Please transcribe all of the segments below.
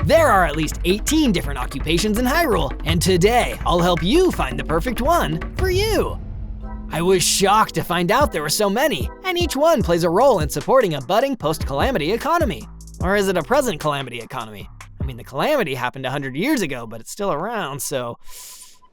There are at least 18 different occupations in Hyrule, and today I'll help you find the perfect one for you. I was shocked to find out there were so many, and each one plays a role in supporting a budding post-calamity economy. Or is it a present calamity economy? I mean, the calamity happened 100 years ago, but it's still around, so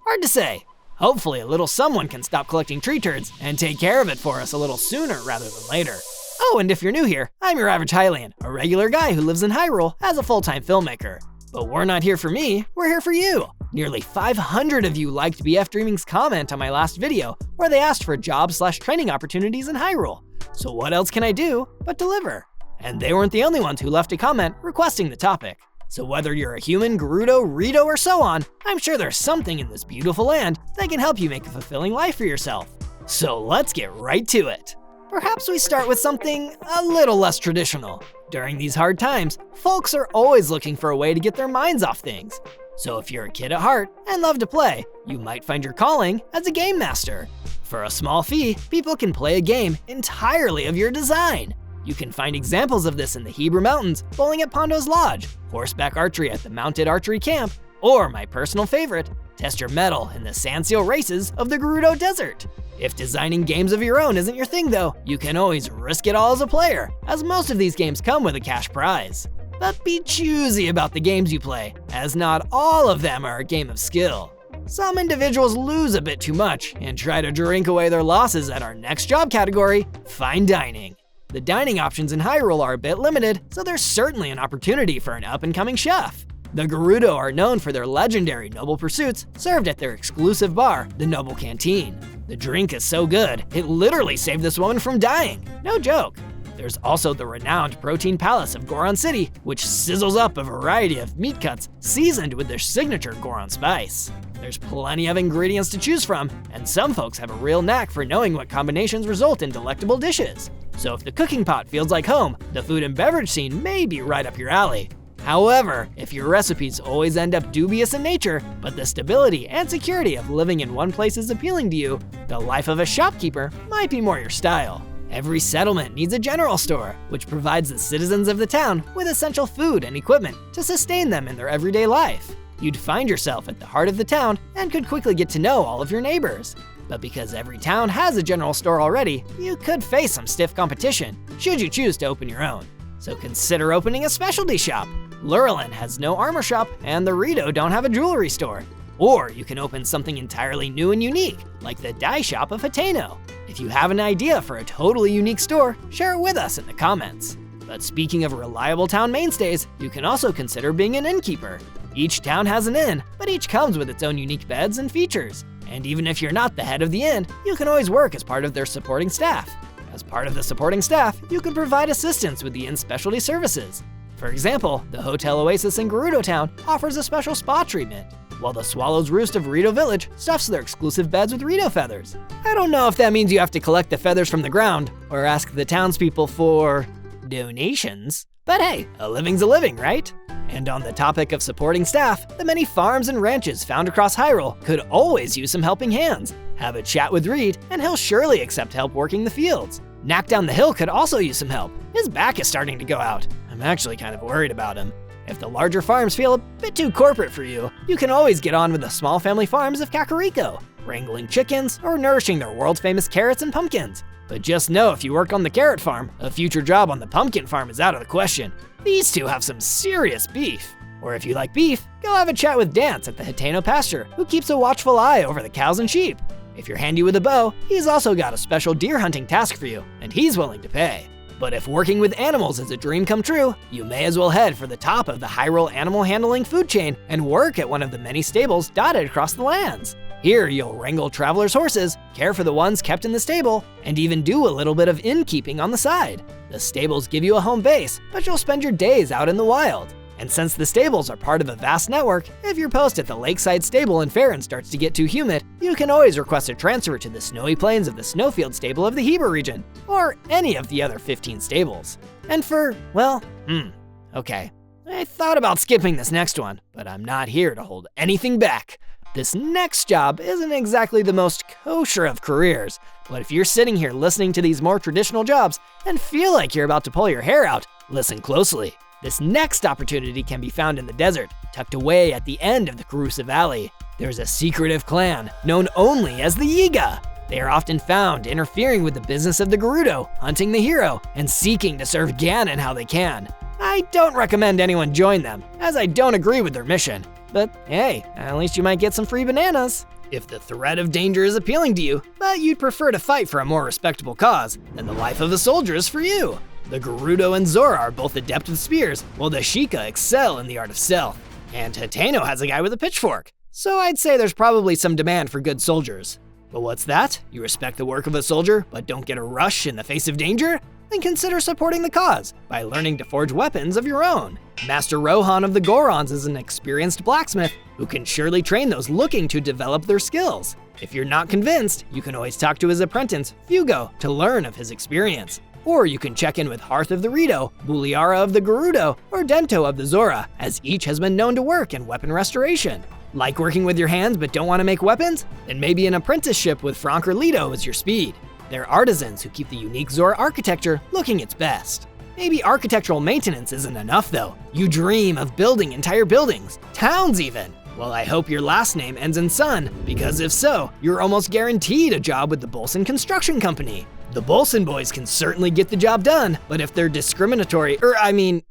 hard to say. Hopefully a little someone can stop collecting tree turds and take care of it for us a little sooner rather than later. Oh, and if you're new here, I'm your average Hylian, a regular guy who lives in Hyrule as a full-time filmmaker. But we're not here for me, we're here for you. Nearly 500 of you liked BF Dreaming's comment on my last video where they asked for job/training opportunities in Hyrule. So what else can I do but deliver? And they weren't the only ones who left a comment requesting the topic. So whether you're a human, Gerudo, Rito, or so on, I'm sure there's something in this beautiful land that can help you make a fulfilling life for yourself. So let's get right to it. Perhaps we start with something a little less traditional. During these hard times, folks are always looking for a way to get their minds off things. So if you're a kid at heart and love to play, you might find your calling as a game master. For a small fee, people can play a game entirely of your design. You can find examples of this in the Hebrew Mountains, bowling at Pondo's Lodge, horseback archery at the Mounted Archery Camp, or my personal favorite, test your mettle in the sand seal races of the Gerudo Desert. If designing games of your own isn't your thing though, you can always risk it all as a player, as most of these games come with a cash prize. But be choosy about the games you play, as not all of them are a game of skill. Some individuals lose a bit too much and try to drink away their losses at our next job category, fine dining. The dining options in Hyrule are a bit limited, so there's certainly an opportunity for an up-and-coming chef. The Gerudo are known for their legendary noble pursuits served at their exclusive bar, the Noble Canteen. The drink is so good, it literally saved this woman from dying. No joke. There's also the renowned Protein Palace of Goron City, which sizzles up a variety of meat cuts seasoned with their signature Goron spice. There's plenty of ingredients to choose from, and some folks have a real knack for knowing what combinations result in delectable dishes. So if the cooking pot feels like home, the food and beverage scene may be right up your alley. However, if your recipes always end up dubious in nature, but the stability and security of living in one place is appealing to you, the life of a shopkeeper might be more your style. Every settlement needs a general store, which provides the citizens of the town with essential food and equipment to sustain them in their everyday life. You'd find yourself at the heart of the town and could quickly get to know all of your neighbors. But because every town has a general store already, you could face some stiff competition, should you choose to open your own. So consider opening a specialty shop. Lurelin has no armor shop, and the Rito don't have a jewelry store. Or you can open something entirely new and unique, like the dye shop of Hateno. If you have an idea for a totally unique store, share it with us in the comments. But speaking of reliable town mainstays, you can also consider being an innkeeper. Each town has an inn, but each comes with its own unique beds and features. And even if you're not the head of the inn, you can always work as part of their supporting staff. As part of the supporting staff, you can provide assistance with the inn's specialty services. For example, the Hotel Oasis in Gerudo Town offers a special spa treatment, while the Swallow's Roost of Rito Village stuffs their exclusive beds with Rito feathers. I don't know if that means you have to collect the feathers from the ground or ask the townspeople for donations, but hey, a living's a living, right? And on the topic of supporting staff, the many farms and ranches found across Hyrule could always use some helping hands. Have a chat with Reed, and he'll surely accept help working the fields. Knack Down the Hill could also use some help. His back is starting to go out. I'm actually kind of worried about him. If the larger farms feel a bit too corporate for you, you can always get on with the small family farms of Kakariko, wrangling chickens or nourishing their world-famous carrots and pumpkins. But just know if you work on the carrot farm, a future job on the pumpkin farm is out of the question. These two have some serious beef. Or if you like beef, go have a chat with Dance at the Hateno pasture, who keeps a watchful eye over the cows and sheep. If you're handy with a bow, he's also got a special deer hunting task for you, and he's willing to pay. But if working with animals is a dream come true, you may as well head for the top of the Hyrule animal handling food chain and work at one of the many stables dotted across the lands. Here you'll wrangle travelers' horses, care for the ones kept in the stable, and even do a little bit of innkeeping on the side. The stables give you a home base, but you'll spend your days out in the wild. And since the stables are part of a vast network, if your post at the Lakeside Stable in Farron starts to get too humid, you can always request a transfer to the snowy plains of the Snowfield Stable of the Heber region, or any of the other 15 stables. And for, well, okay. I thought about skipping this next one, but I'm not here to hold anything back. This next job isn't exactly the most kosher of careers, but if you're sitting here listening to these more traditional jobs and feel like you're about to pull your hair out, listen closely. This next opportunity can be found in the desert, tucked away at the end of the Karusa Valley. There's a secretive clan known only as the Yiga. They are often found interfering with the business of the Gerudo, hunting the hero, and seeking to serve Ganon how they can. I don't recommend anyone join them, as I don't agree with their mission. But hey, at least you might get some free bananas. If the threat of danger is appealing to you, but you'd prefer to fight for a more respectable cause, then the life of a soldier is for you. The Gerudo and Zora are both adept with spears, while the Sheikah excel in the art of stealth. And Hateno has a guy with a pitchfork. So I'd say there's probably some demand for good soldiers. But what's that? You respect the work of a soldier, but don't get a rush in the face of danger? Then consider supporting the cause by learning to forge weapons of your own. Master Rohan of the Gorons is an experienced blacksmith who can surely train those looking to develop their skills. If you're not convinced, you can always talk to his apprentice, Fugo, to learn of his experience. Or you can check in with Hearth of the Rito, Buliara of the Gerudo, or Dento of the Zora, as each has been known to work in weapon restoration. Like working with your hands but don't want to make weapons? Then maybe an apprenticeship with Frank or Leto is your speed. They're artisans who keep the unique Zora architecture looking its best. Maybe architectural maintenance isn't enough though. You dream of building entire buildings, towns even. Well, I hope your last name ends in Sun, because if so, you're almost guaranteed a job with the Bolson Construction Company. The Bolson boys can certainly get the job done, but if their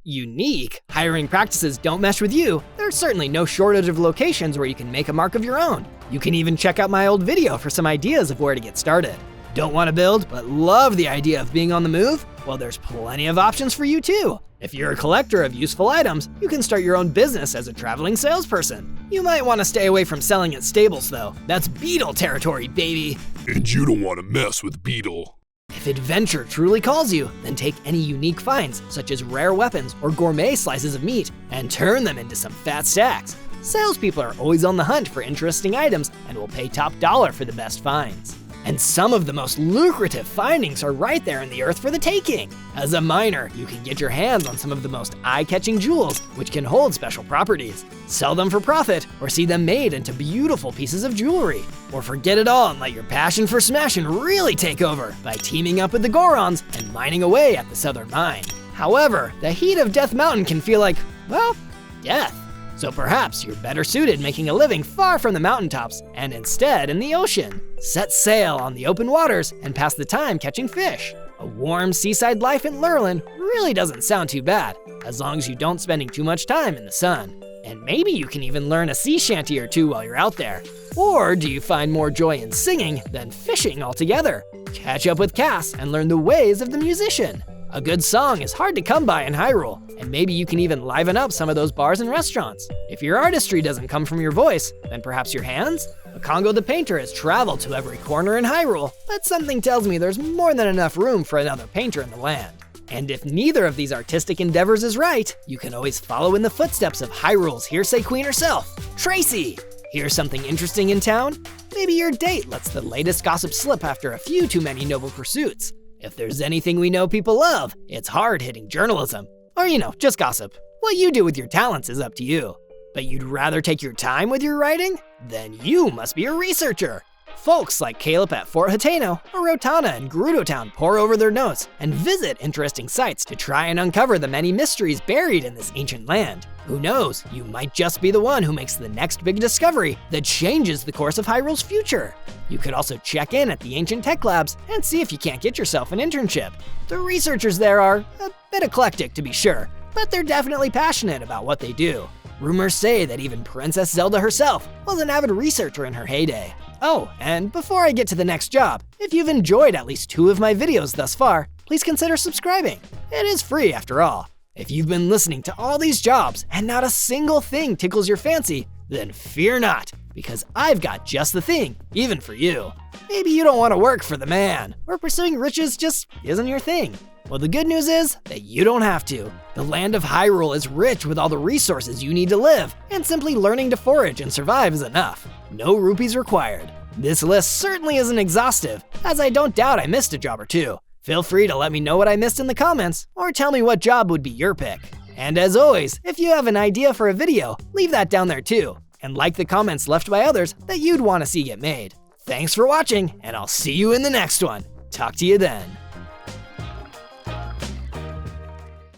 unique hiring practices don't mesh with you, there's certainly no shortage of locations where you can make a mark of your own. You can even check out my old video for some ideas of where to get started. Don't want to build, but love the idea of being on the move? Well, there's plenty of options for you too. If you're a collector of useful items, you can start your own business as a traveling salesperson. You might want to stay away from selling at stables though. That's Beetle territory, baby. And you don't want to mess with Beetle. If adventure truly calls you, then take any unique finds, such as rare weapons or gourmet slices of meat, and turn them into some fat stacks. Salespeople are always on the hunt for interesting items and will pay top dollar for the best finds. And some of the most lucrative findings are right there in the earth for the taking. As a miner, you can get your hands on some of the most eye-catching jewels, which can hold special properties. Sell them for profit, or see them made into beautiful pieces of jewelry. Or forget it all and let your passion for smashing really take over by teaming up with the Gorons and mining away at the southern mine. However, the heat of Death Mountain can feel like, well, death. So perhaps you're better suited making a living far from the mountaintops and instead in the ocean. Set sail on the open waters and pass the time catching fish. A warm seaside life in Lurlin really doesn't sound too bad, as long as you don't spending too much time in the sun. And maybe you can even learn a sea shanty or two while you're out there. Or do you find more joy in singing than fishing altogether? Catch up with Cass and learn the ways of the musician. A good song is hard to come by in Hyrule, and maybe you can even liven up some of those bars and restaurants. If your artistry doesn't come from your voice, then perhaps your hands? Congo the painter has traveled to every corner in Hyrule, but something tells me there's more than enough room for another painter in the land. And if neither of these artistic endeavors is right, you can always follow in the footsteps of Hyrule's hearsay queen herself, Tracy. Hear something interesting in town? Maybe your date lets the latest gossip slip after a few too many noble pursuits. If there's anything we know people love, it's hard-hitting journalism. Or, just gossip. What you do with your talents is up to you. But you'd rather take your time with your writing? Then you must be a researcher. Folks like Caleb at Fort Hateno or Rotana in Gerudo Town pore over their notes and visit interesting sites to try and uncover the many mysteries buried in this ancient land. Who knows, you might just be the one who makes the next big discovery that changes the course of Hyrule's future. You could also check in at the ancient tech labs and see if you can't get yourself an internship. The researchers there are a bit eclectic to be sure, but they're definitely passionate about what they do. Rumors say that even Princess Zelda herself was an avid researcher in her heyday. Oh, and before I get to the next job, if you've enjoyed at least 2 of my videos thus far, please consider subscribing. It is free after all. If you've been listening to all these jobs and not a single thing tickles your fancy, then fear not, because I've got just the thing, even for you. Maybe you don't want to work for the man, or pursuing riches just isn't your thing. Well, the good news is that you don't have to. The land of Hyrule is rich with all the resources you need to live, and simply learning to forage and survive is enough. No rupees required. This list certainly isn't exhaustive, as I don't doubt I missed a job or two. Feel free to let me know what I missed in the comments, or tell me what job would be your pick. And as always, if you have an idea for a video, leave that down there too, and like the comments left by others that you'd want to see get made. Thanks for watching, and I'll see you in the next one. Talk to you then.